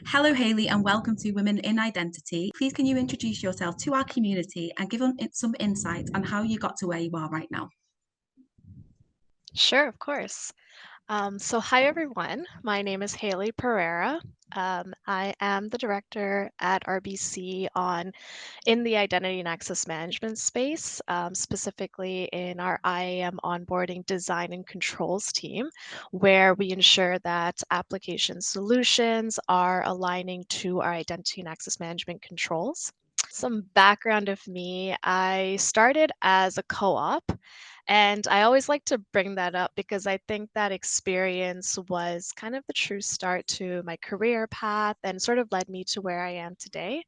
Hello, Hayley, and welcome to Women in Identity. Please, can you introduce yourself to our community and give them some insight on how you got to where you are right now? Sure, of course. Hi everyone. My name is Hayley Pereira. I am the director at RBC on in the identity and access management space, specifically in our IAM onboarding design and controls team, where we ensure that application solutions are aligning to our identity and access management controls. Some background of me, I started as a co-op, and I always like to bring that up because I think that experience was kind of the true start to my career path and sort of led me to where I am today.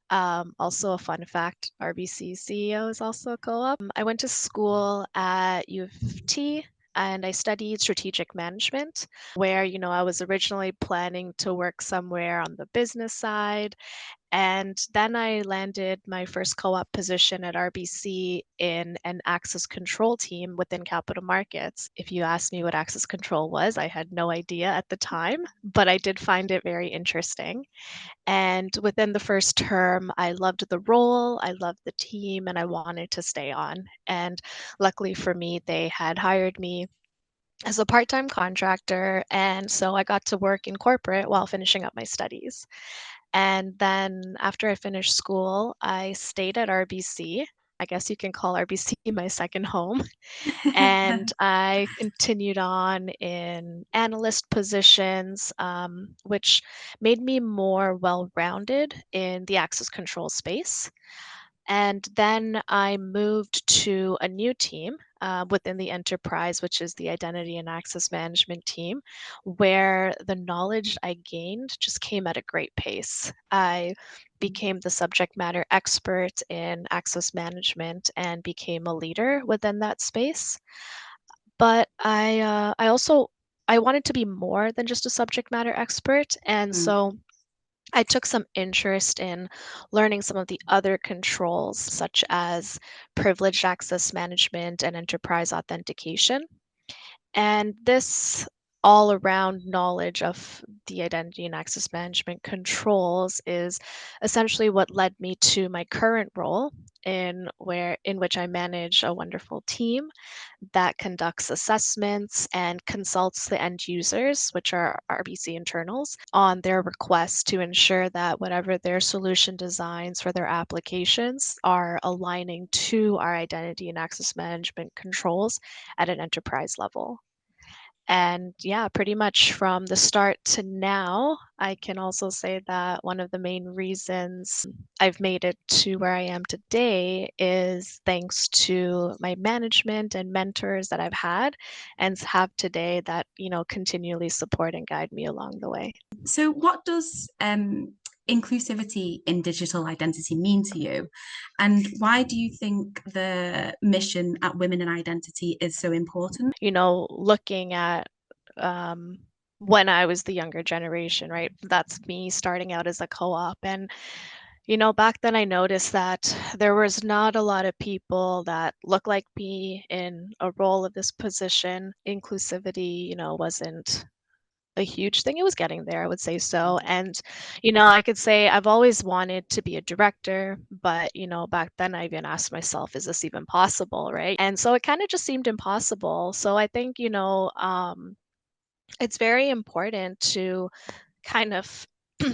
Also, a fun fact, RBC CEO is also a co-op. I went to school at U of T and I studied strategic management, where, I was originally planning to work somewhere on the business side, and then I landed my first co-op position at RBC in an access control team within capital markets. If you asked me what access control was, I had no idea at the time, but I did find it very interesting. And within the first term, I loved the role, I loved the team, and I wanted to stay on. And luckily for me, they had hired me as a part-time contractor, and so I got to work in corporate while finishing up my studies. And then after I finished school, I stayed at RBC. I guess you can call RBC my second home. And I continued on in analyst positions, which made me more well rounded in the access control space. And then I moved to a new team within the enterprise, which is the identity and access management team, where the knowledge I gained just came at a great pace. I became the subject matter expert in access management and became a leader within that space. But I also I wanted to be more than just a subject matter expert, and Mm. so I took some interest in learning some of the other controls, such as privileged access management and enterprise authentication. And this all around knowledge of the identity and access management controls is essentially what led me to my current role in which I manage a wonderful team that conducts assessments and consults the end users, which are RBC internals, on their requests to ensure that whatever their solution designs for their applications are aligning to our identity and access management controls at an enterprise level. And yeah, pretty much from the start to now, I can also say that one of the main reasons I've made it to where I am today is thanks to my management and mentors that I've had and have today that, continually support and guide me along the way. So, what does inclusivity in digital identity mean to you? And why do you think the mission at Women in Identity is so important? Looking at um, when I was the younger generation, right? That's me starting out as a co-op. And back then I noticed that there was not a lot of people that looked like me in a role of this position. Inclusivity, wasn't a huge thing. It was getting there, I would say so. And, I could say I've always wanted to be a director, but, back then I even asked myself, is this even possible, right? And so it kind of just seemed impossible. So I think, it's very important to kind of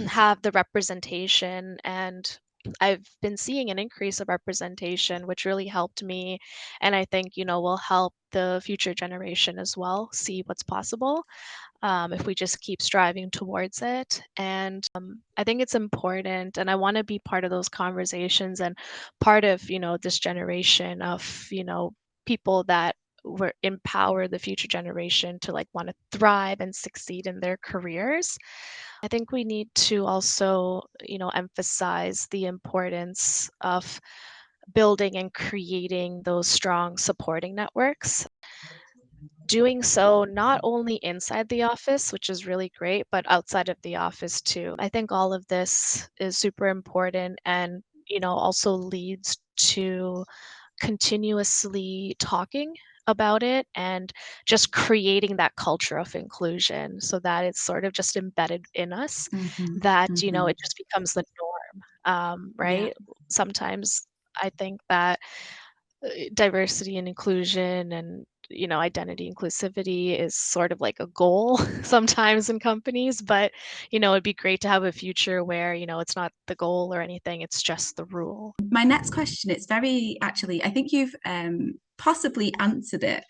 have the representation, and I've been seeing an increase of representation which really helped me, and I think will help the future generation as well see what's possible, if we just keep striving towards it. And I think it's important, and I want to be part of those conversations and part of this generation of people that were empower the future generation to like want to thrive and succeed in their careers. I think we need to also emphasize the importance of building and creating those strong supporting networks, doing so not only inside the office, which is really great, but outside of the office too. I think all of this is super important and, also leads to continuously talking about it and just creating that culture of inclusion so that it's sort of just embedded in us Hmm. that, Hmm. it just becomes the norm, Yeah. right? Sometimes I think that diversity and inclusion and identity inclusivity is sort of like a goal sometimes in companies, but it'd be great to have a future where it's not the goal or anything, it's just the rule. My next question, it's very actually, I think you've possibly answered it,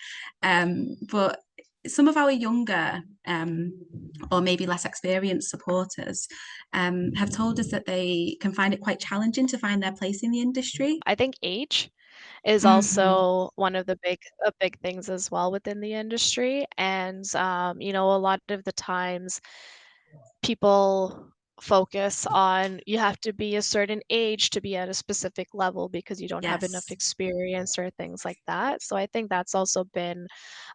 but some of our younger or maybe less experienced supporters have told us that they can find it quite challenging to find their place in the industry. I think age is Hmm. also one of the big things as well within the industry, and a lot of the times people focus on you have to be a certain age to be at a specific level because you don't have enough Yes. experience or things like that. So I think that's also been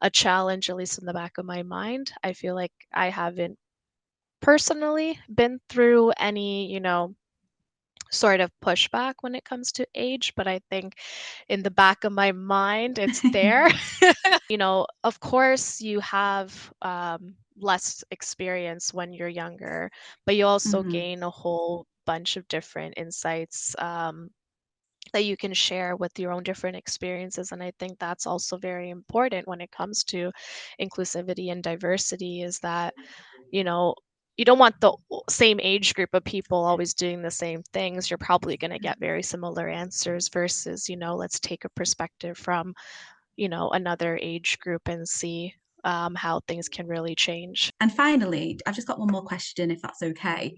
a challenge, at least in the back of my mind. I feel like I haven't personally been through any, sort of pushback when it comes to age, but I think in the back of my mind, it's there. Of course, you have less experience when you're younger, but you also Hmm. gain a whole bunch of different insights that you can share with your own different experiences. And I think that's also very important when it comes to inclusivity and diversity is that you know, you don't want the same age group of people always doing the same things. You're probably going to get very similar answers versus, let's take a perspective from, another age group and see how things can really change. And finally, I've just got one more question, if that's okay.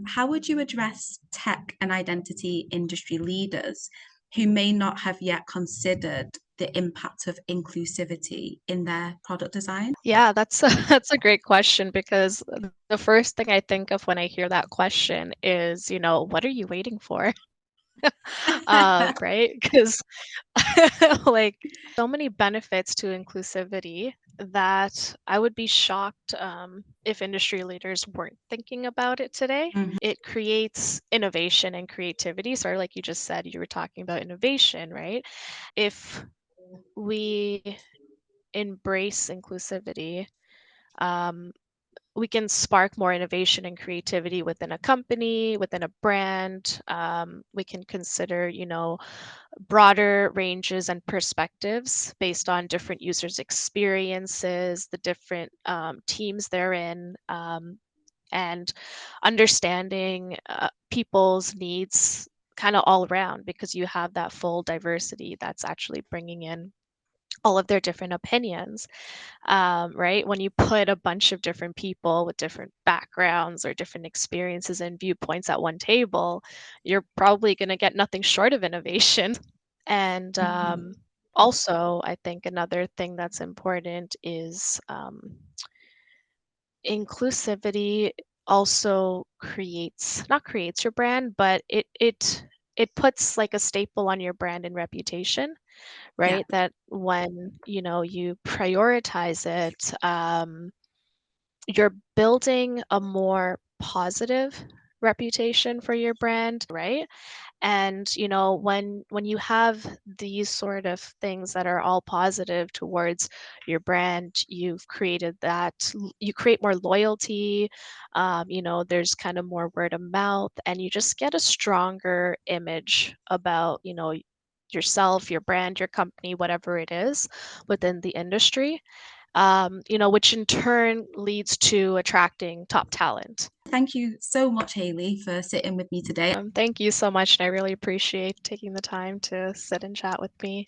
How would you address tech and identity industry leaders who may not have yet considered the impact of inclusivity in their product design? Yeah, that's a, that's a great question because the first thing I think of when I hear that question is, what are you waiting for? Right? Because like so many benefits to inclusivity that I would be shocked if industry leaders weren't thinking about it today. Mhm. It creates innovation and creativity. So, like you just said, you were talking about innovation, right? If we embrace inclusivity, um, we can spark more innovation and creativity within a company, within a brand. We can consider, broader ranges and perspectives based on different users' experiences, the different teams they're in, and understanding people's needs kind of all around because you have that full diversity that's actually bringing in all of their different opinions, right? When you put a bunch of different people with different backgrounds or different experiences and viewpoints at one table, you're probably going to get nothing short of innovation. And Mhm. also, I think another thing that's important is inclusivity also creates not creates your brand, but it puts like a staple on your brand and reputation, Yeah. right? That when you prioritize it, you're building a more positive reputation for your brand, right? And when you have these sort of things that are all positive towards your brand, you create more loyalty. There's kind of more word of mouth and you just get a stronger image about yourself, your brand, your company, whatever it is within the industry, which in turn leads to attracting top talent. Thank you so much, Hayley, for sitting with me today. Thank you so much, and I really appreciate taking the time to sit and chat with me.